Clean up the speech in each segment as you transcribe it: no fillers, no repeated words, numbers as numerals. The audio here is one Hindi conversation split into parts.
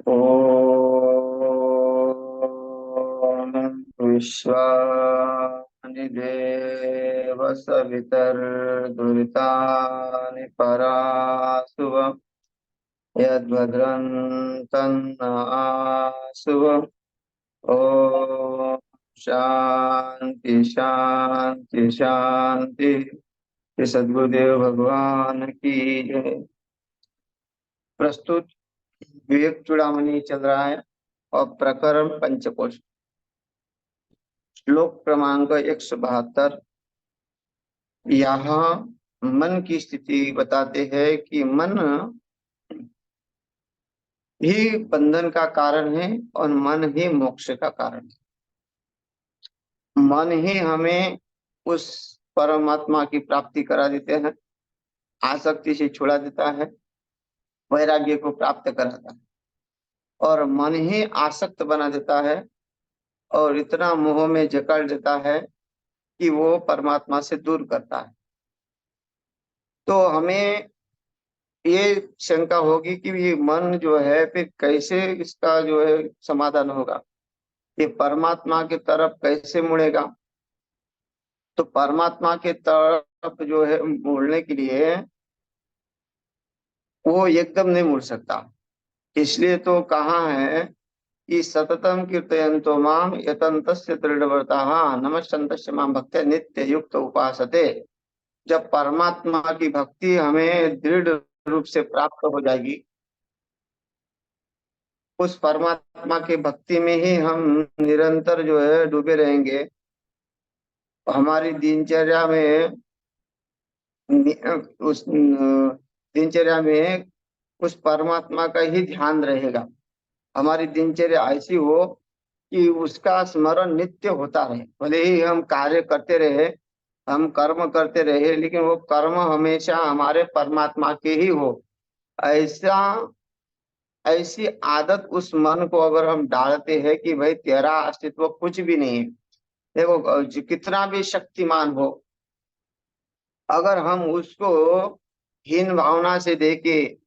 ओम विश्वानि देव सवितर्दुरितानि परासुव यद्भद्रं तन्न आसुव। ओम शांति शांति शांति। ये सद्गुरुदेव भगवान की जय। प्रस्तुत विवेक चूड़ामणि चल रहा है और प्रकरण पंचकोश, श्लोक क्रमांक 172। यहाँ मन की स्थिति बताते हैं कि मन ही बंधन का कारण है और मन ही मोक्ष का कारण है। मन ही हमें उस परमात्मा की प्राप्ति करा देते हैं, आसक्ति से छुड़ा देता है, वैराग्य को प्राप्त कराता है, और मन ही आसक्त बना देता है और इतना मोह में जकड़ देता है कि वो परमात्मा से दूर करता है। तो हमें ये शंका होगी कि ये मन जो है फिर कैसे इसका जो है समाधान होगा, ये परमात्मा की तरफ कैसे मुड़ेगा। तो परमात्मा के तरफ जो है मुड़ने के लिए वो एकदम नहीं मुड़ सकता। इसलिए तो कहा है कि सततम कीर्तयन्तो माम यतन्तस्य दृढ़व्रताः नमस्सन्तस्य मां भक्त्या नित्य युक्त उपासते। जब परमात्मा की भक्ति हमें दृढ़ रूप से प्राप्त हो जाएगी, उस परमात्मा की भक्ति में ही हम निरंतर जो है डूबे रहेंगे। हमारी दिनचर्या में उस दिनचर्या में उस परमात्मा का ही ध्यान रहेगा। हमारी दिनचर्या ऐसी हो कि उसका स्मरण नित्य होता रहे। भले ही हम कार्य करते रहे, हम कर्म करते रहे, लेकिन वो कर्म हमेशा हमारे परमात्मा के ही हो। ऐसा ऐसी आदत उस मन को अगर हम डालते हैं कि भाई तेरा अस्तित्व कुछ भी नहीं है, देखो कितना भी शक्तिमान हो, अगर हम उसको हीन भावना से देखे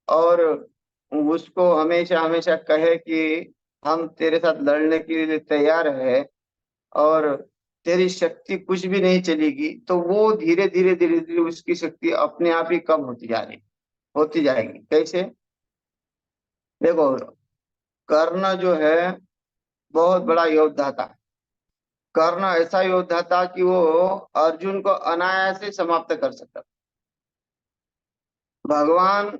और उसको हमेशा हमेशा कहे कि हम तेरे साथ लड़ने के लिए तैयार है और तेरी शक्ति कुछ भी नहीं चलेगी, तो वो धीरे धीरे धीरे धीरे उसकी शक्ति अपने आप ही कम होती जाएगी। कैसे? देखो, कर्ण जो है बहुत बड़ा योद्धा था। कर्ण ऐसा योद्धा था कि वो अर्जुन को अनायास से समाप्त कर सकता। भगवान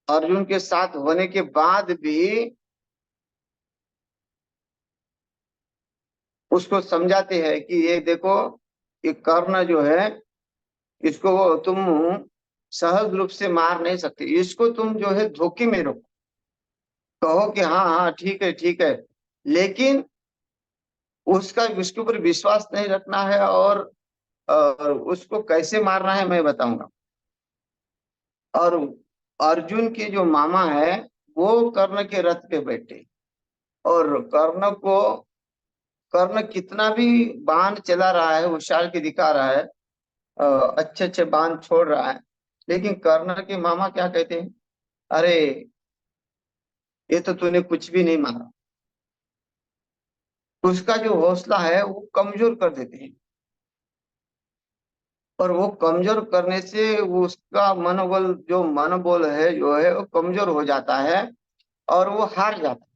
अर्जुन के साथ होने के बाद भी उसको समझाते हैं कि ये देखो, ये कर्ण जो है, इसको तुम सहज रूप से मार नहीं सकते, इसको तुम जो है धोखे में रखो, कहो कि हाँ हाँ ठीक है ठीक है, लेकिन उसका उसके ऊपर विश्वास नहीं रखना है। और उसको कैसे मारना है मैं बताऊंगा। और अर्जुन के जो मामा है वो कर्ण के रथ पे बैठे, और कर्ण कितना भी बाण चला रहा है, उछाल के दिखा रहा है, अच्छे अच्छे बाण छोड़ रहा है, लेकिन कर्ण के मामा क्या कहते हैं, अरे ये तो तूने कुछ भी नहीं मारा। उसका जो हौसला है वो कमजोर कर देते हैं, और वो कमजोर करने से उसका मनोबल जो मनोबल है जो है वो कमजोर हो जाता है और वो हार जाता है।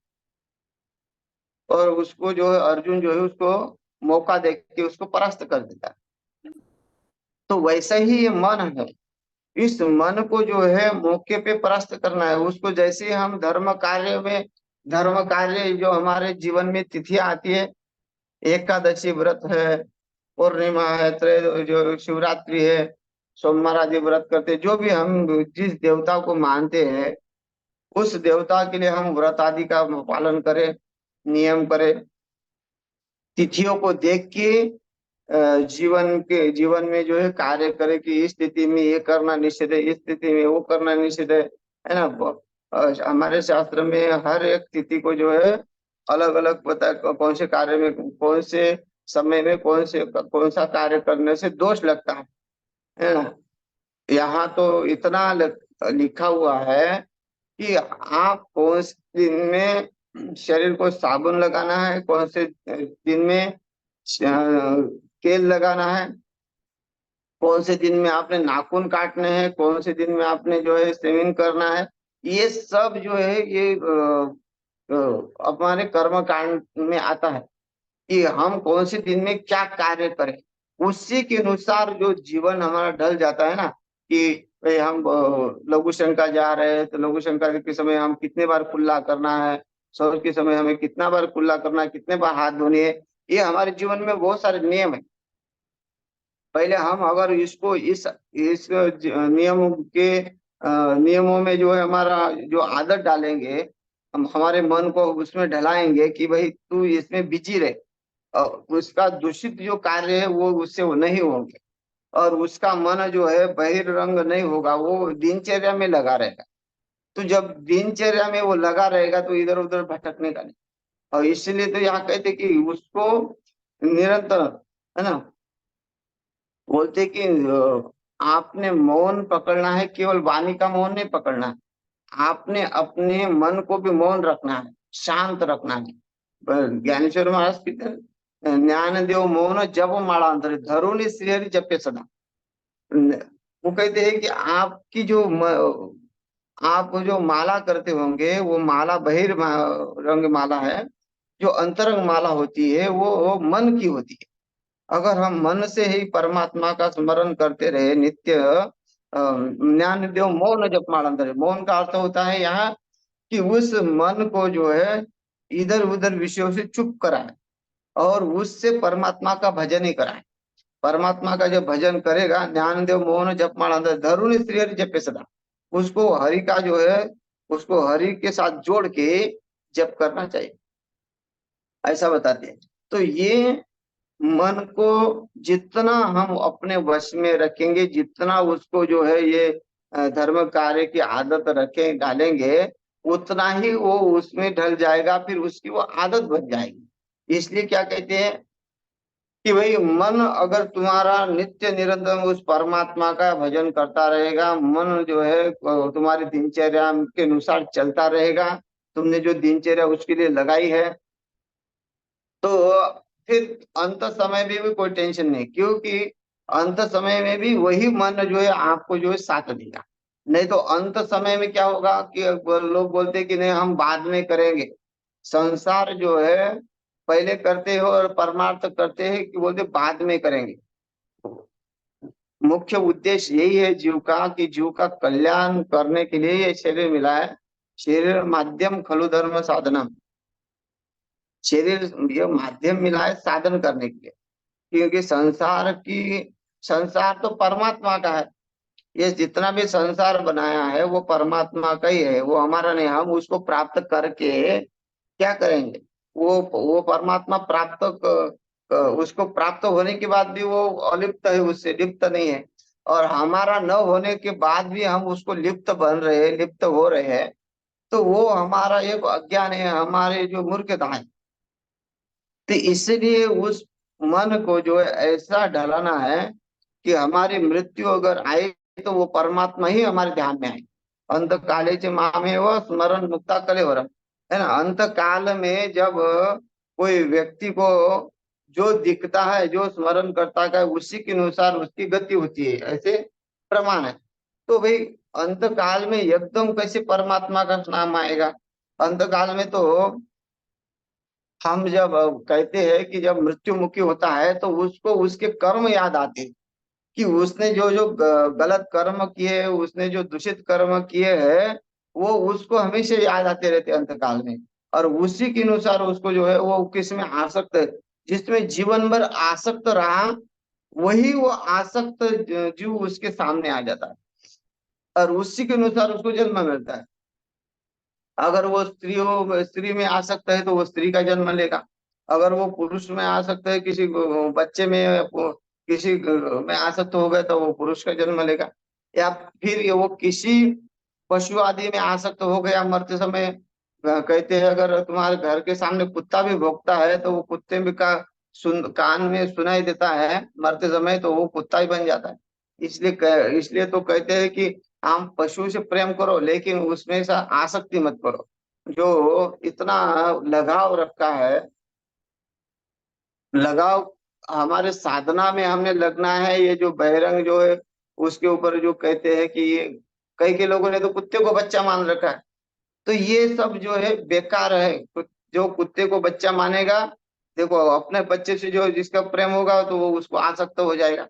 और उसको जो है अर्जुन जो है उसको मौका दे के उसको परास्त कर देता है। तो वैसा ही ये मन है, इस मन को जो है मौके पे परास्त करना है उसको। जैसे हम धर्म कार्य जो हमारे जीवन में तिथियां आती है, एकादशी व्रत है, पूर्णिमा है, त्रय जो शिवरात्रि है, सोमवार आदि व्रत करते, जो भी हम जिस देवता को मानते हैं उस देवता के लिए हम व्रत आदि का पालन करें, नियम करें, तिथियों को देख के जीवन में जो है कार्य करे कि इस स्थिति में ये करना निषिद्ध है, इस स्थिति में वो करना निषिद्ध है ना। हमारे शास्त्र में हर एक तिथि को जो है अलग अलग पता कौन से कार्य में कौन से समय में कौन सा कार्य करने से दोष लगता है ना। यहाँ तो इतना लिखा हुआ है कि आप कौन से दिन में शरीर को साबुन लगाना है, कौन से दिन में तेल लगाना है, कौन से दिन में आपने नाखून काटने हैं, कौन से दिन में आपने जो है स्विमिंग करना है। ये सब जो है ये हमारे कर्म कांड में आता है कि हम कौन से दिन में क्या कार्य करें। उसी के अनुसार जो जीवन हमारा ढल जाता है ना, कि भाई हम लघु शंका जा रहे हैं तो लघु शंका के समय हम कितने बार कुल्ला करना है, शौच के समय हमें कितना बार कुल्ला करना है, कितने बार हाथ धोने है। ये हमारे जीवन में बहुत सारे नियम है। पहले हम अगर इसको इस नियम के नियमों में जो है हमारा जो आदत डालेंगे, हम हमारे मन को उसमें ढलाएंगे कि भाई तू इसमें बिजी रहे, और उसका दूषित जो कार्य है वो उससे वो नहीं होंगे, और उसका मन जो है बहिरंग नहीं होगा, वो दिनचर्या में लगा रहेगा। तो जब दिनचर्या में वो लगा रहेगा तो इधर उधर भटकने का नहीं। और इसलिए तो यहाँ कहते कि उसको निरंतर, है ना, बोलते कि आपने मौन पकड़ना है, केवल वाणी का मौन नहीं पकड़ना है, आपने अपने मन को भी मौन रखना है, शांत रखना है। ज्ञानेश्वर महाराज कहते हैं, ज्ञान देव मौन जब माला अंतर धरुनी श्रीहरि जपे सदा। वो कहते हैं कि आपकी जो आप जो माला करते होंगे वो माला रंग माला है, जो अंतरंग माला होती है वो मन की होती है। अगर हम मन से ही परमात्मा का स्मरण करते रहे नित्य, ज्ञान देव मौन जप माला अंतर, मौन का अर्थ होता है यहाँ कि उस मन को जो है इधर उधर विषयों से चुप कराए और उससे परमात्मा का भजन ही कराए। परमात्मा का जब भजन करेगा, ध्यान देव मोहन जप माला अंदर धरुण श्री हरि जपे सदा, उसको हरि का जो है उसको हरि के साथ जोड़ के जप करना चाहिए, ऐसा बताते हैं। तो ये मन को जितना हम अपने वश में रखेंगे, जितना उसको जो है ये धर्म कार्य की आदत रखें डालेंगे, उतना ही वो उसमें ढल जाएगा, फिर उसकी वो आदत बन जाएगी। इसलिए क्या कहते हैं कि भाई मन अगर तुम्हारा नित्य निरंतर उस परमात्मा का भजन करता रहेगा, मन जो है तुम्हारी दिनचर्या के अनुसार चलता रहेगा, तुमने जो दिनचर्या उसके लिए लगाई है, तो फिर अंत समय में भी कोई टेंशन नहीं, क्योंकि अंत समय में भी वही मन जो है आपको जो है साथ देगा। नहीं तो अंत समय में क्या होगा कि लोग बोलते हैं कि नहीं हम बाद में करेंगे। संसार जो है पहले करते हो और परमार्थ करते हैं कि बोलते बाद में करेंगे। मुख्य उद्देश्य यही है जीव का, कि जीव का कल्याण करने के लिए ये शरीर मिला है। शरीर माध्यम खलु धर्म साधनम, शरीर ये माध्यम मिला है साधन करने के लिए। क्योंकि संसार तो परमात्मा का है। ये जितना भी संसार बनाया है वो परमात्मा का ही है, वो हमारा नहीं। हम उसको प्राप्त करके क्या करेंगे, वो परमात्मा उसको प्राप्त होने के बाद भी वो अलिप्त है, उससे लिप्त नहीं है। और हमारा न होने के बाद भी हम उसको लिप्त बन रहे हैं, लिप्त हो रहे हैं। तो वो हमारा एक अज्ञान है, हमारे जो मूर्खता है। तो इसलिए उस मन को जो है ऐसा ढलाना है कि हमारी मृत्यु अगर आए तो वो परमात्मा ही हमारे ध्यान में आए। अंत काले च मामे वो स्मरण मुक्ता कलेवरम, है ना। अंत काल में जब कोई व्यक्ति को जो दिखता है, जो स्मरण करता है, उसी के अनुसार उसकी गति होती है, ऐसे प्रमाण है। तो भाई अंत काल में एकदम कैसे परमात्मा का नाम आएगा। अंत काल में तो हम जब कहते हैं कि जब मृत्यु मुखी होता है तो उसको उसके कर्म याद आते हैं, कि उसने जो जो गलत कर्म किए, उसने जो दूषित कर्म किए हैं, वो उसको हमेशा याद आते रहते हैं अंतकाल में। और उसी के अनुसार उसको जो है वो किसमें आसक्त है, जिसमें जीवन भर आसक्त रहा, वही वो आसक्त जीव उसके सामने आ जाता है, और उसी के अनुसार उसको जन्म मिलता है। अगर वो स्त्री में आ सकता है तो वो स्त्री का जन्म लेगा। अगर वो पुरुष में आ सकता है, किसी बच्चे में किसी में आ सकता हो गया तो वो पुरुष का जन्म लेगा। या फिर ये वो किसी पशु आदि में आ सकता हो गया मरते समय। कहते हैं अगर तुम्हारे घर के सामने कुत्ता भी भौंकता है तो वो कुत्ते में का कान में सुनाई देता है मरते समय, तो वो कुत्ता ही बन जाता है। इसलिए तो कहते हैं कि आप पशु से प्रेम करो, लेकिन उसमें से आसक्ति मत करो। जो इतना लगाव रखा है, लगाव हमारे साधना में हमने लगना है, ये जो बहिरंग जो है उसके ऊपर जो कहते हैं कि ये, कई के लोगों ने तो कुत्ते को बच्चा मान रखा है। तो ये सब जो है बेकार है। जो कुत्ते को बच्चा मानेगा, देखो अपने बच्चे से जो जिसका प्रेम होगा तो वो उसको आसक्त हो जाएगा।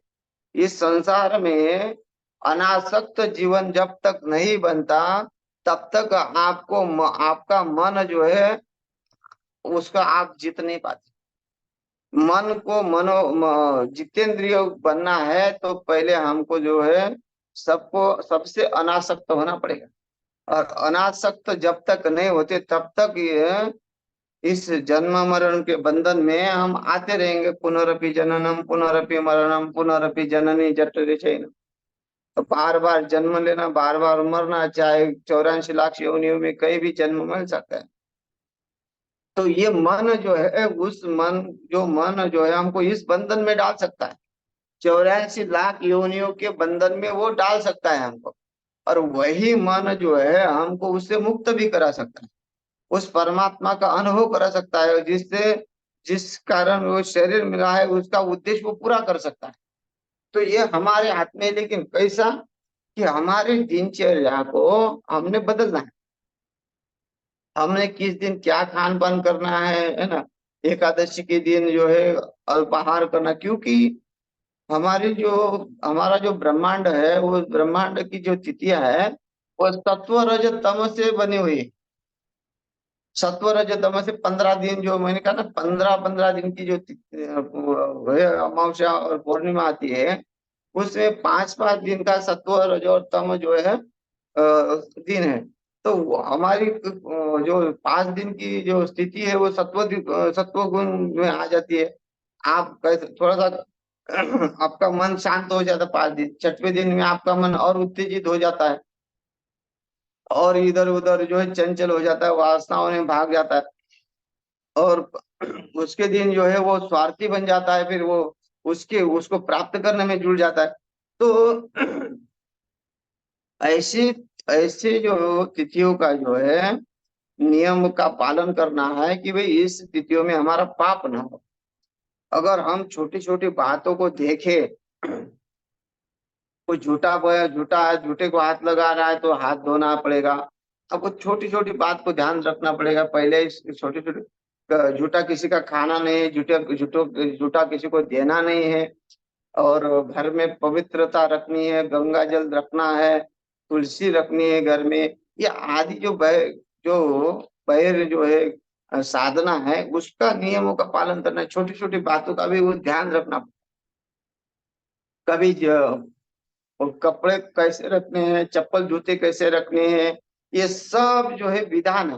इस संसार में अनासक्त जीवन जब तक नहीं बनता, तब तक आपका मन जो है उसका आप जीत नहीं पाते। मन को जितेंद्रिय बनना है तो पहले हमको जो है सबको सबसे अनासक्त होना पड़ेगा। और अनासक्त जब तक नहीं होते तब तक ये इस जन्म मरण के बंधन में हम आते रहेंगे। पुनरपि जननम पुनरपि मरणम पुनरपि जननी जठरे शयनम। तो बार बार जन्म लेना, बार बार मरना, चाहे 84 लाख योनियों में कहीं भी जन्म मिल सकता है। तो ये मन जो है, उस मन जो मन जो है हमको इस बंधन में डाल सकता है। 84 लाख योनियों के बंधन में वो डाल सकता है हमको। और वही मन जो है हमको उससे मुक्त भी करा सकता है, उस परमात्मा का अनुभव करा सकता है, जिससे जिस कारण वो शरीर मिला है उसका उद्देश्य वो पूरा कर सकता है। तो ये हमारे हाथ में है, लेकिन कैसा, कि हमारे दिनचर्या को हमने बदलना है। हमने किस दिन क्या खान पान करना है ना। एकादशी के दिन जो है अल्पाहार करना, क्योंकि हमारी जो हमारा जो ब्रह्मांड है, वो ब्रह्मांड की जो तिथियां है वो सत्व रज तम से बनी हुई है। सत्व रज तम से 15 दिन, जो मैंने कहा ना, 15-15 दिन की जो वो है, अमावस्या और पूर्णिमा आती है, उसमें 5-5 दिन का सत्व रज और तम जो है दिन है। तो हमारी जो 5 दिन की जो स्थिति है वो सत्व गुण में आ जाती है। आप कैसे थोड़ा सा आपका मन शांत हो जाता है 5 दिन, 6वें दिन में आपका मन और उत्तेजित हो जाता है, और इधर उधर जो है चंचल हो जाता है, वासनाओं में भाग जाता है। और उसके दिन जो है वो स्वार्थी बन जाता है, फिर वो उसके उसको प्राप्त करने में जुड़ जाता है। तो ऐसे ऐसे जो तिथियों का जो है नियम का पालन करना है, कि भाई इस तिथियों में हमारा पाप ना हो। अगर हम छोटी छोटी बातों को देखें, कोई झूठा बोया, झूठा है, झूठे को हाथ लगा रहा है तो हाथ धोना पड़ेगा। आपको छोटी छोटी बात को ध्यान रखना पड़ेगा पहले। छोटी छोटी झूठा किसी का खाना नहीं है, झूठा किसी को देना नहीं है। और घर में पवित्रता रखनी है, गंगा जल रखना है, तुलसी रखनी है घर में। ये आदि जो बहिर जो है साधना है, उसका नियमों का पालन करना है। छोटी छोटी बातों का भी वो ध्यान रखना। कभी और कपड़े कैसे रखने हैं, चप्पल जूते कैसे रखने हैं, ये सब जो है विधान है।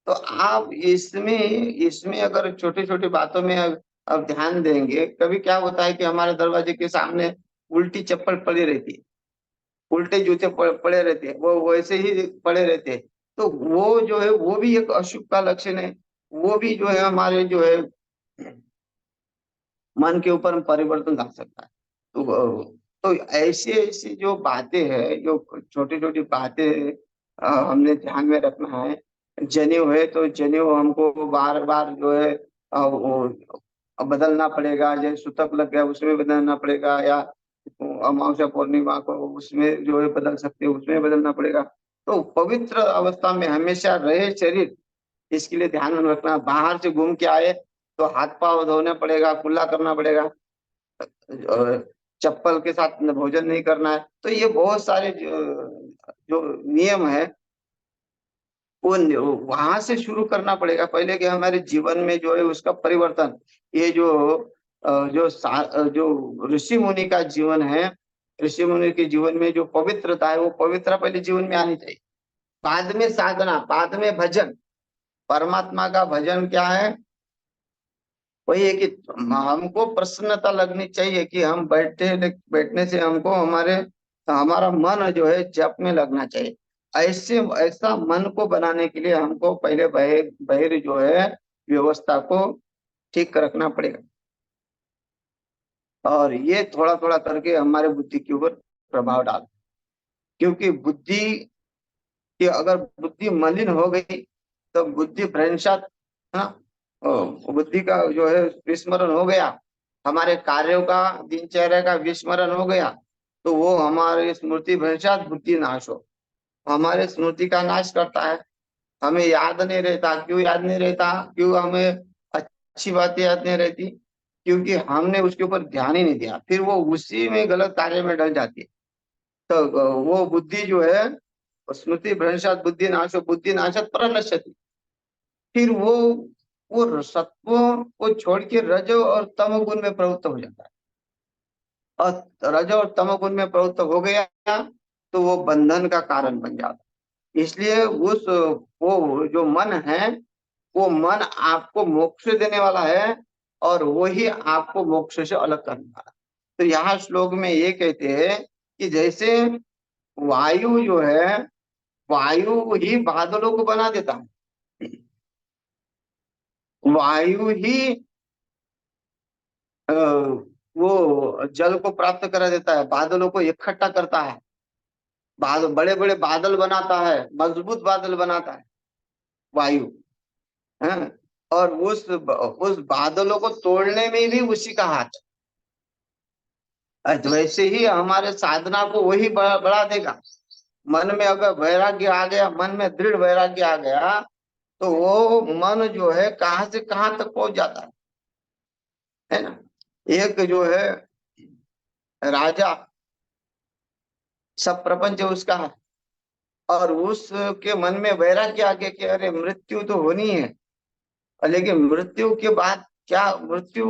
तो आप इसमें इसमें अगर छोटी छोटी बातों में अब ध्यान देंगे। कभी क्या होता है कि हमारे दरवाजे के सामने उल्टी चप्पल पड़ी रहती है, उल्टे जूते पड़े रहते हैं, वो वैसे ही पड़े रहते हैं। तो वो जो है वो भी एक अशुभ का लक्षण है। वो भी जो है हमारे जो है मन के ऊपर परिवर्तन ला सकता है। तो ऐसी ऐसी जो बातें हैं, जो छोटी छोटी बातें हमने ध्यान में रखना है। जनेऊ है तो जनेऊ हमको बार बार जो है वो बदलना पड़ेगा। जैसे सूतक लग गया उसमें बदलना पड़ेगा, या अमावस्या पूर्णिमा को उसमें जो है बदल सकते हैं, उसमें बदलना पड़ेगा। तो पवित्र अवस्था में हमेशा रहे शरीर, इसके लिए ध्यान में रखना। बाहर से घूम के आए तो हाथ पांव धोने पड़ेगा, कुल्ला करना पड़ेगा, और चप्पल के साथ भोजन नहीं करना है। तो ये बहुत सारे जो नियम है वो वहां से शुरू करना पड़ेगा पहले, कि हमारे जीवन में जो है उसका परिवर्तन। ये जो ऋषि मुनि का जीवन है, ऋषि मुनि के जीवन में जो पवित्रता है, वो पवित्रता पहले जीवन में आनी चाहिए। बाद में साधना, बाद में भजन। परमात्मा का भजन क्या है? वही है कि हमको प्रसन्नता लगनी चाहिए, कि हम बैठने से हमको हमारा मन जो है जप में लगना चाहिए। ऐसा मन को बनाने के लिए हमको पहले बहिर बहिर जो है व्यवस्था को ठीक रखना पड़ेगा। और ये थोड़ा थोड़ा करके हमारे बुद्धि के ऊपर प्रभाव डाल। क्योंकि बुद्धि कि अगर बुद्धि मलिन हो गई तो बुद्धि भ्रंशात है ना, बुद्धि का जो है विस्मरण हो गया, हमारे कार्यों का दिनचर्या का विस्मरण हो गया, तो वो हमारी स्मृति भ्रंशात बुद्धि नाश हो, हमारे स्मृति का नाश करता है। हमें याद नहीं रहता, क्यों याद नहीं रहता, क्यों हमें अच्छी बातें याद नहीं रहती, क्योंकि हमने उसके ऊपर ध्यान ही नहीं दिया, फिर वो उसी में गलत कार्य में डल जाती है। तो वो बुद्धि जो है, स्मृति भ्रंशात बुद्धि नाशो बुद्धि नाशत परनश्यति, फिर वो सत्व को छोड़ के रजो और तमोगुण में प्रवृत्त हो जाता है, और रजो और तमोगुण में प्रवृत्त हो गया तो वो बंधन का कारण बन जाता है। इसलिए उस वो जो मन है, वो मन आपको मोक्ष देने वाला है, और वही आपको मोक्ष से अलग करने वाला है। तो यहाँ श्लोक में ये कहते हैं कि जैसे वायु जो है, वायु ही बादलों को बना देता है, वायु ही वो जल को प्राप्त करा देता है, बादलों को इकट्ठा करता है, बादल बड़े बड़े बादल बनाता है, मजबूत बादल बनाता है वायु है। और उस बादलों को तोड़ने में भी उसी का हाथ है। तो वैसे ही हमारे साधना को वही बढ़ा देगा। मन में अगर वैराग्य आ गया, मन में दृढ़ वैराग्य आ गया, तो वो मन जो है कहाँ से कहाँ तक पहुंच जाता है ना। एक जो है राजा, सब प्रपंच उसका है, और उसके मन में वैराग्य आ गया कि अरे मृत्यु तो होनी है, लेकिन मृत्यु के बाद क्या, मृत्यु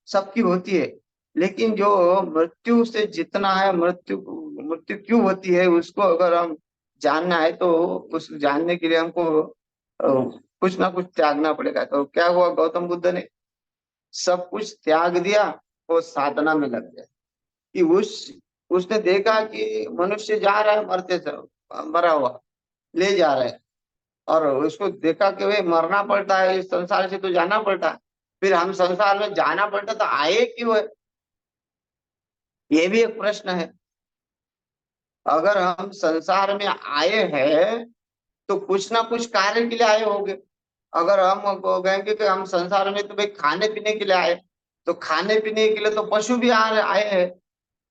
सबकी होती है, लेकिन जो मृत्यु से जितना है, मृत्यु मृत्यु क्यों होती है उसको अगर हम जानना है, तो उस जानने के लिए हमको कुछ ना कुछ त्यागना पड़ेगा। तो क्या हुआ, गौतम बुद्ध ने सब कुछ त्याग दिया, वो साधना में लग गया। कि उसने देखा कि मनुष्य जा रहा है मरते से, मरा हुआ ले जा रहा है, और उसको देखा कि भाई मरना पड़ता है, इस संसार से तो जाना पड़ता है, फिर हम संसार में जाना पड़ता तो आए क्यों है, ये भी एक प्रश्न है। अगर हम संसार में आए हैं तो कुछ ना कुछ कार्य के लिए आए होंगे। अगर हम कहेंगे कि हम संसार में तो भाई खाने पीने के लिए आए, तो खाने पीने के लिए तो पशु भी आए हैं,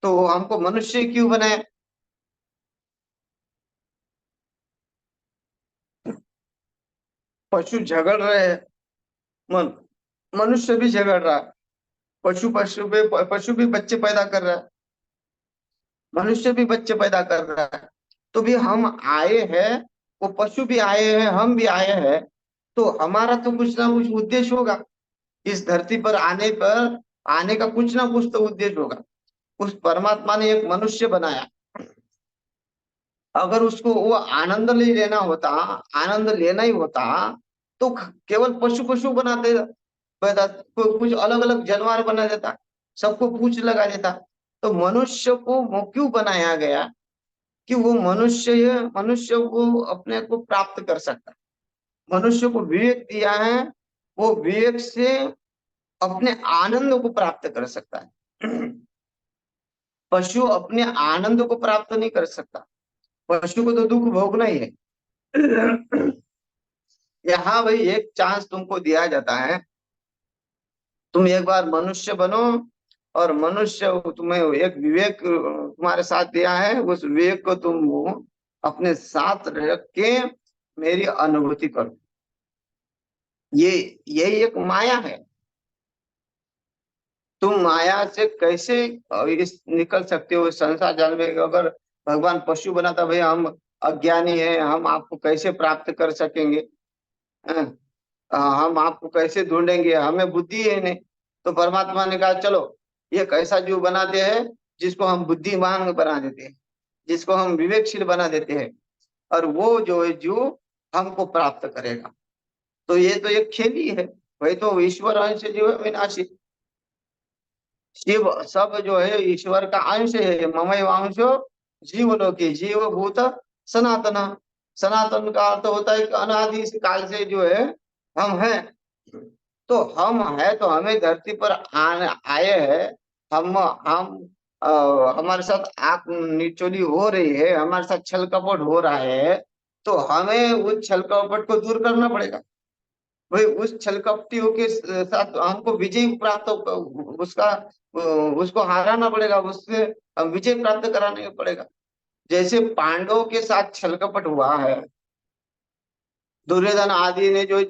तो हमको मनुष्य क्यों बनाए। पशु झगड़ रहे हैं, मन मनुष्य भी झगड़ रहा है, पशु भी बच्चे पैदा कर रहा है, मनुष्य भी बच्चे पैदा कर रहा है। तो भी हम आए हैं, वो पशु भी आए हैं, हम भी आए हैं, तो हमारा तो कुछ ना कुछ उद्देश्य होगा। इस धरती पर आने का कुछ ना कुछ तो उद्देश्य होगा। उस परमात्मा ने एक मनुष्य बनाया, अगर उसको वो आनंद नहीं लेना होता, आनंद लेना ही होता, तो केवल पशु पशु बना देता, कुछ अलग अलग जानवर बना देता, सबको पूंछ लगा देता। तो मनुष्य को वो क्यों बनाया गया, कि वो मनुष्य को अपने को प्राप्त कर सकता है। मनुष्य को विवेक दिया है, वो विवेक से अपने आनंद को प्राप्त कर सकता है। पशु अपने आनंद को प्राप्त नहीं कर सकता, पशु को तो दुख भोगना ही है। यहाँ भाई एक चांस तुमको दिया जाता है, तुम एक बार मनुष्य बनो, और मनुष्य तुम्हें एक विवेक तुम्हारे साथ दिया है, उस विवेक को तुम अपने साथ रख के मेरी अनुभूति करो। ये यही एक माया है। तुम माया से कैसे इस निकल सकते हो, इस संसार जाल में। अगर भगवान पशु बनाता, भाई हम अज्ञानी है, हम आपको कैसे प्राप्त कर सकेंगे, हैं? हम आपको कैसे ढूंढेंगे, हमें बुद्धि है नहीं। तो परमात्मा ने कहा चलो एक ऐसा जीव बनाते हैं जिसको हम बुद्धिमान बना देते हैं, जिसको हम विवेकशील बना देते हैं, और वो जो है जीव हमको प्राप्त करेगा। तो ये तो एक खेल ही है। वही तो ईश्वर अंश जो है विनाशी, शिव सब जो है ईश्वर का अंश है। ममैव अंशो जीवलोके जीव भूत सनातन। सनातन का अर्थ होता है कि अनादि काल से जो है हम हैं। तो हम है, तो हमें धरती पर आए हैं, हम हमारे साथ आंख निचोली हो रही है, हमारे साथ छल कपट हो रहा है, तो हमें उस छल कपट को दूर करना पड़ेगा। भाई उस छल कपटियों के साथ हमको विजय प्राप्त उसका उसको हराना पड़ेगा, उससे विजय प्राप्त कराने पड़ेगा। जैसे पांडवों के साथ छल कपट हुआ है, दुर्योधन आदि ने जो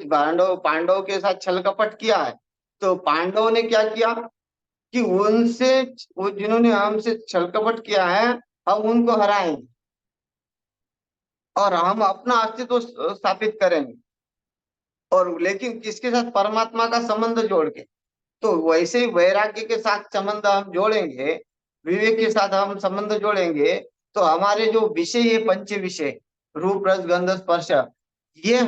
पांडवों के साथ छल कपट किया है, तो पांडवों ने क्या किया कि उनसे, वो जिन्होंने हमसे छल कपट किया है, हम उनको हराएंगे और हम अपना अस्तित्व स्थापित करेंगे। और लेकिन किसके साथ? परमात्मा का संबंध जोड़ के। तो वैसे ही वैराग्य के साथ संबंध हम जोड़ेंगे, विवेक के साथ हम संबंध जोड़ेंगे, तो हमारे जो विषय, ये पंच विषय, रूप रस गंध स्पर्श, ये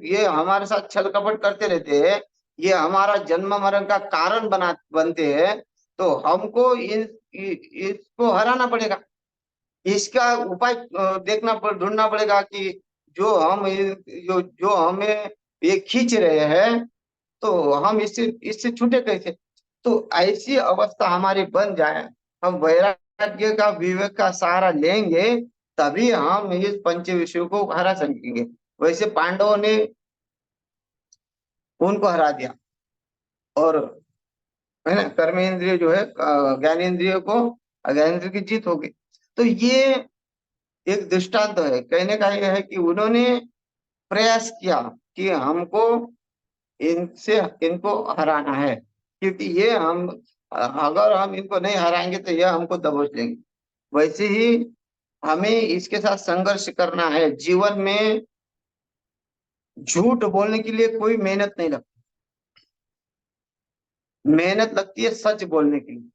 ये हमारे साथ छल कपट करते रहते हैं, ये हमारा जन्म मरण का कारण बनते हैं। तो हमको इसको हराना पड़ेगा। इसका उपाय ढूंढना पड़ेगा कि जो हम जो हमें ये खींच रहे हैं, तो हम इससे इससे छूटे कैसे? तो ऐसी अवस्था हमारी बन जाए, हम वैराग्य का, विवेक का सहारा लेंगे, तभी हम इस पंच विषयों को हरा सकेंगे। वैसे पांडवों ने उनको हरा दिया, और है ना, कर्मेंद्रिय जो है ज्ञानेंद्रिय को, अज्ञानेंद्रिय की जीत हो गई। तो ये एक दृष्टांत है। कहने का यह है कि उन्होंने प्रयास किया कि हमको इनसे इनको हराना है, क्योंकि ये हम, अगर हम इनको नहीं हराएंगे तो यह हमको दबोच लेंगे। वैसे ही हमें इसके साथ संघर्ष करना है। जीवन में झूठ बोलने के लिए कोई मेहनत नहीं लगती, मेहनत लगती है सच बोलने के लिए।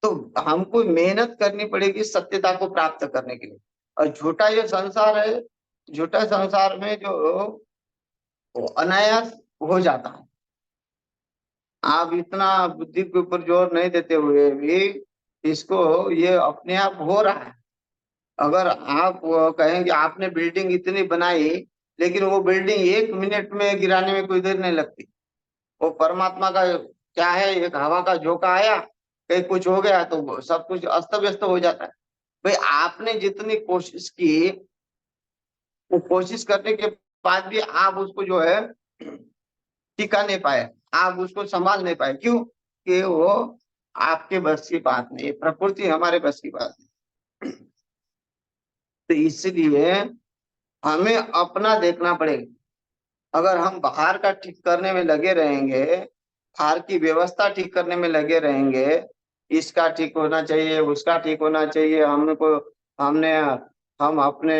तो हमको मेहनत करनी पड़ेगी सत्यता को प्राप्त करने के लिए। और झूठा ये संसार है, झूठा संसार में जो वो अनायास हो जाता है। आप इतना बुद्धि के ऊपर जोर नहीं देते हुए भी इसको, ये अपने आप हो रहा है। अगर आप कहेंगे आपने बिल्डिंग इतनी बनाई, लेकिन वो बिल्डिंग 1 मिनट में गिराने में कोई देर नहीं लगती। वो परमात्मा का क्या है, एक हवा का झोंका आया, कहीं कुछ हो गया तो सब कुछ अस्त व्यस्त हो जाता है। भाई आपने जितनी कोशिश की, वो कोशिश करने के बाद भी आप उसको जो है टिका नहीं पाए, आप उसको संभाल नहीं पाए। क्यों? कि वो आपके बस की बात नहीं, प्रकृति हमारे बस की बात नहीं। तो इसलिए हमें अपना देखना पड़ेगा। अगर हम बाहर का ठीक करने में लगे रहेंगे, बाहर की व्यवस्था ठीक करने में लगे रहेंगे, इसका ठीक होना चाहिए, उसका ठीक होना चाहिए, हमको हमने हम अपने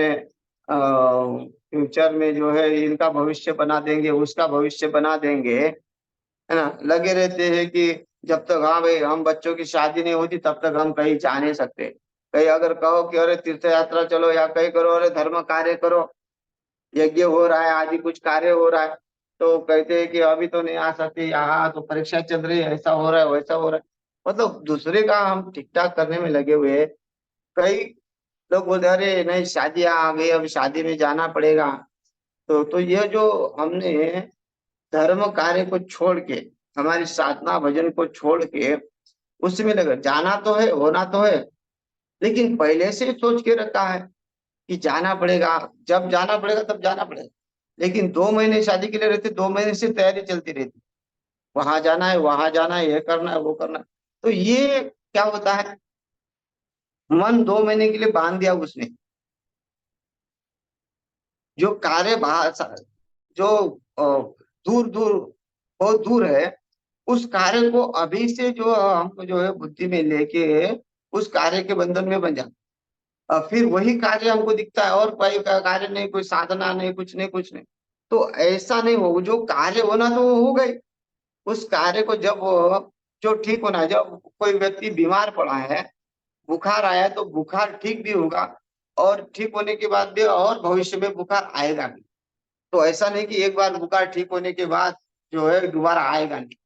फ्यूचर में जो है इनका भविष्य बना देंगे, उसका भविष्य बना देंगे, है ना, लगे रहते हैं कि जब तक, हाँ भाई, हम बच्चों की शादी नहीं होती तब तक हम कहीं जा नहीं सकते। कहीं अगर कहो कि अरे तीर्थ यात्रा चलो, या कहीं करो, अरे धर्म कार्य करो, यज्ञ हो रहा है, आदि कुछ कार्य हो रहा है, तो कहते हैं कि अभी तो नहीं आ सकते, यहाँ तो परीक्षा चल रही है, ऐसा हो रहा है, वैसा हो रहा है। मतलब दूसरे का हम ठीक ठाक करने में लगे हुए हैं। कई लोग बोलते हैं, अरे नहीं शादी आ गई, अब शादी में जाना पड़ेगा। तो ये जो हमने धर्म कार्य को छोड़ के, हमारी साधना भजन को छोड़ के उसमें लगे, जाना तो है, होना तो है, लेकिन पहले से सोच के रखा है कि जाना पड़ेगा, जब जाना पड़ेगा तब जाना पड़ेगा। लेकिन 2 महीने शादी के लिए रहते, 2 महीने से तैयारी चलती रहती, वहां जाना है, वहां जाना है, ये करना है, वो करना है। तो ये क्या होता है, मन 2 महीने के लिए बांध दिया उसने। जो कार्य बाहर जो दूर दूर, बहुत दूर है, उस कार्य को अभी से जो हम जो है बुद्धि में लेके उस कार्य के बंधन में बन जाते, फिर वही कार्य हमको दिखता है, और कोई कार्य नहीं, कोई साधना नहीं, कुछ नहीं, कुछ नहीं। तो ऐसा नहीं हो, जो कार्य होना तो वो हो गए। उस कार्य को जब जो ठीक होना है, जब कोई व्यक्ति बीमार पड़ा है, बुखार आया, तो बुखार ठीक भी होगा, और ठीक होने के बाद भी और भविष्य में बुखार आएगा भी। तो ऐसा नहीं कि एक बार बुखार ठीक होने के बाद जो है दोबारा आएगा नहीं।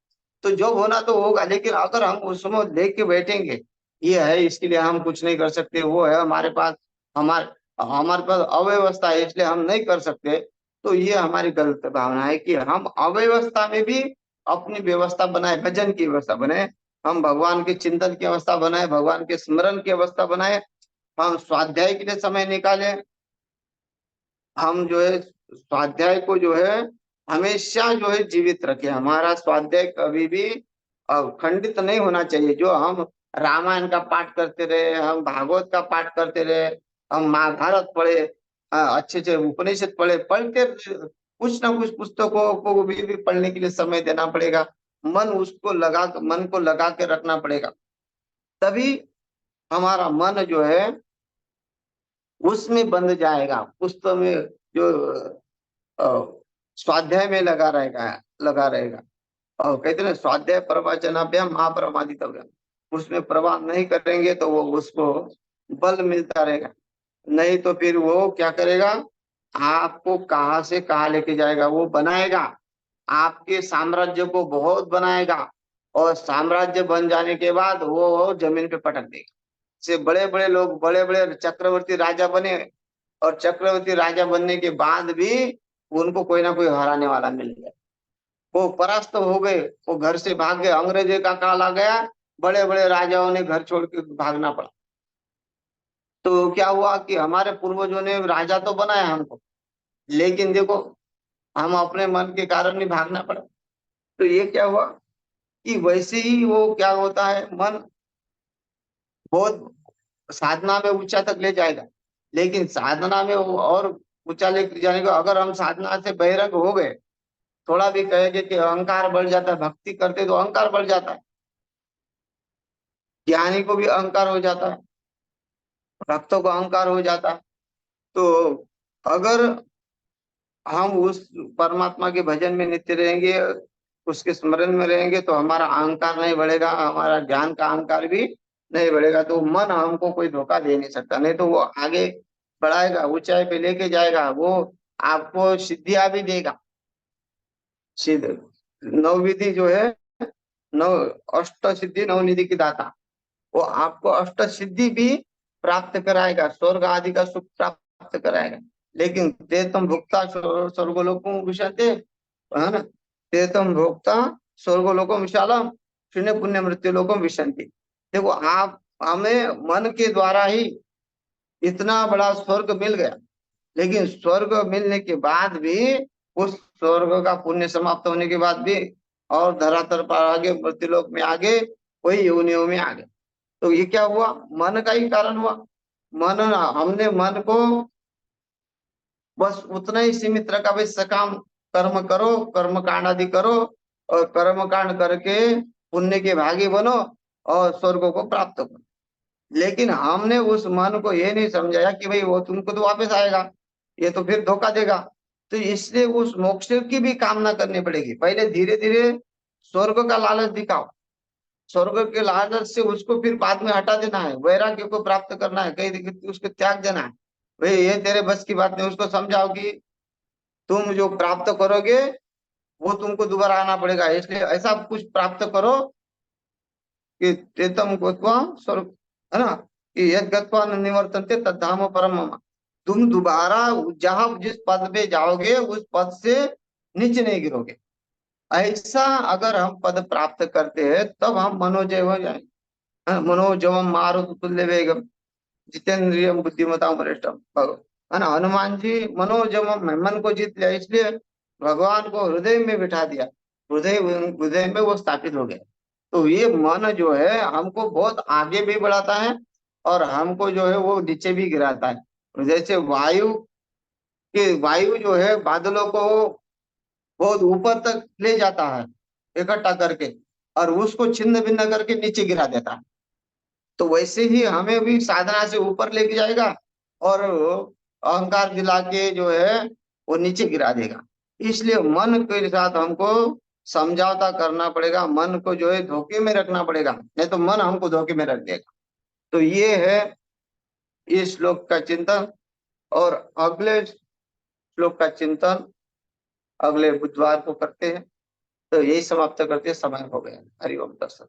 तो जो होना तो होगा, लेकिन अगर हम उसमें लेके बैठेंगे, ये है इसके लिए हम कुछ नहीं कर सकते, वो है हमारे पास, हमारे हमारे पास अव्यवस्था है इसलिए हम नहीं कर सकते, तो ये हमारी गलत भावना है कि हम अव्यवस्था में भी अपनी व्यवस्था बनाए, भजन की व्यवस्था बनाए, हम भगवान के चिंतन की अवस्था बनाए, भगवान के स्मरण की अवस्था बनाए, हम स्वाध्याय के लिए समय निकाले, हम जो है स्वाध्याय को जो है हमेशा जो है जीवित रखे। हमारा स्वाध्याय कभी भी खंडित नहीं होना चाहिए। जो हम रामायण का पाठ करते रहे, हम भागवत का पाठ करते रहे, हम महाभारत पढ़े, अच्छे अच्छे उपनिषद पढ़े, पढ़ते कुछ ना कुछ पुस्तकों को भी पढ़ने के लिए समय देना पड़ेगा। मन को लगा के रखना पड़ेगा, तभी हमारा मन जो है उसमें बंध जाएगा, पुस्तक में जो अ, स्वाध्याय में लगा रहेगा। और कहते हैं स्वाध्याय प्रवचनाभ्याम महाप्रमादितव्यम, उसमें प्रवाह नहीं करेंगे तो वो उसको बल मिलता रहेगा, नहीं तो फिर वो क्या करेगा, आपको कहाँ से कहाँ लेके जाएगा, वो बनाएगा आपके साम्राज्य को, बहुत बनाएगा, और साम्राज्य बन जाने के बाद वो जमीन पे पटक देगा। से बड़े बड़े लोग, बड़े बड़े चक्रवर्ती राजा बने, और चक्रवर्ती राजा बनने के बाद भी उनको कोई ना कोई हराने वाला मिल गया, वो परास्त हो गए, वो घर से भाग गए, अंग्रेजों का काल आ गया, बड़े बड़े राजाओं ने घर छोड़ के भागना पड़ा। तो क्या हुआ कि हमारे पूर्वजों ने राजा तो बनाया हमको, लेकिन देखो हम अपने मन के कारण ही भागना पड़ा। तो ये क्या हुआ कि वैसे ही वो क्या होता है, मन बहुत साधना में ऊंचा तक ले जाएगा, लेकिन साधना में वो और ऊंचा ले जाने को, अगर हम साधना से बहिरंग हो गए, थोड़ा भी कहेंगे कि अहंकार बढ़ जाता है, भक्ति करते तो अहंकार बढ़ जाता है, ज्ञानी को भी अहंकार हो जाता है, भक्तों को अहंकार हो जाता है। तो अगर हम उस परमात्मा के भजन में नित्य रहेंगे, उसके स्मरण में रहेंगे, तो हमारा अहंकार नहीं बढ़ेगा, हमारा ज्ञान का अहंकार भी नहीं बढ़ेगा। तो मन हमको कोई धोखा दे नहीं सकता, नहीं तो वो आगे बढ़ाएगा, ऊंचाई पे लेके जाएगा, वो आपको सिद्धियां भी देगा। सिद्ध नवविधि जो है, नव अष्ट सिद्धि नवनिधि की दाता, वो आपको अष्ट सिद्धि भी प्राप्त कराएगा, स्वर्ग आदि का सुख प्राप्त कराएगा। लेकिन ते तुम भुक्ता स्वर्गलोकों विशन्ते, है ना, ते तुम भोक्ता स्वर्गलोकों विशालम शून्य पुण्य मृत्यु लोकों विशन्ति। देखो आप, हमें मन के द्वारा ही इतना बड़ा स्वर्ग मिल गया, लेकिन स्वर्ग मिलने के बाद भी, उस स्वर्ग का पुण्य समाप्त होने के बाद भी, और धरातल पर आगे मृत्युलोक में आगे, वही योनियों में आगे। तो ये क्या हुआ, मन का ही कारण हुआ। मन, हमने मन को बस उतना ही सीमित रखा, भाई सकाम कर्म करो, कर्म कांड आदि करो, और कर्म कांड करके पुण्य के भागी बनो, और स्वर्ग को प्राप्त करो। लेकिन हमने उस मन को ये नहीं समझाया कि भाई वो तुमको तो वापस आएगा, ये तो फिर धोखा देगा। तो इसलिए उस मोक्ष की भी कामना करनी पड़ेगी। पहले धीरे धीरे स्वर्ग का लालच दिखाओ, स्वर्ग के लालच से उसको फिर बाद में हटा देना है, वैराग्य को प्राप्त करना है, कहीं उसको त्याग देना है। भाई ये तेरे बस की बात नहीं, उसको समझाओ कि तुम जो प्राप्त करोगे वो तुमको दोबारा आना पड़ेगा, इसलिए ऐसा कुछ प्राप्त करो कि तेतम गत्वा स्वर्ग, है ना, कि यद गत्वा न निवर्तन्ते तद्धाम परम मम। तुम दोबारा जहां जिस पद पे जाओगे उस पद से नीचे नहीं गिरोगे। ऐसा अगर हम पद प्राप्त करते हैं तब हम मनोजय हो जाएंगे। मनोजवम मारुत तुल्य वेगम जितेंद्रियम बुद्धिमता वरिष्ठम, है ना, हनुमान जी मनोजवम, मन को जीत लिया, इसलिए भगवान को हृदय में बिठा दिया, हृदय हृदय में वो स्थापित हो गया। तो ये मन जो है हमको बहुत आगे भी बढ़ाता है, और हमको जो है वो नीचे भी गिराता है। जैसे वायु जो है बादलों को बहुत ऊपर तक ले जाता है इकट्ठा करके, और उसको छिन्न भिन्न करके नीचे गिरा देता है। तो वैसे ही हमें भी साधना से ऊपर लेके जाएगा, और अहंकार दिला के जो है वो नीचे गिरा देगा। इसलिए मन के साथ हमको समझौता करना पड़ेगा, मन को जो है धोखे में रखना पड़ेगा, नहीं तो मन हमको धोखे में रख देगा। तो ये है इस श्लोक का चिंतन, और अगले श्लोक का चिंतन अगले बुधवार को करते हैं। तो यही समाप्त करते, समय हो गया। हरिओम दर्शन।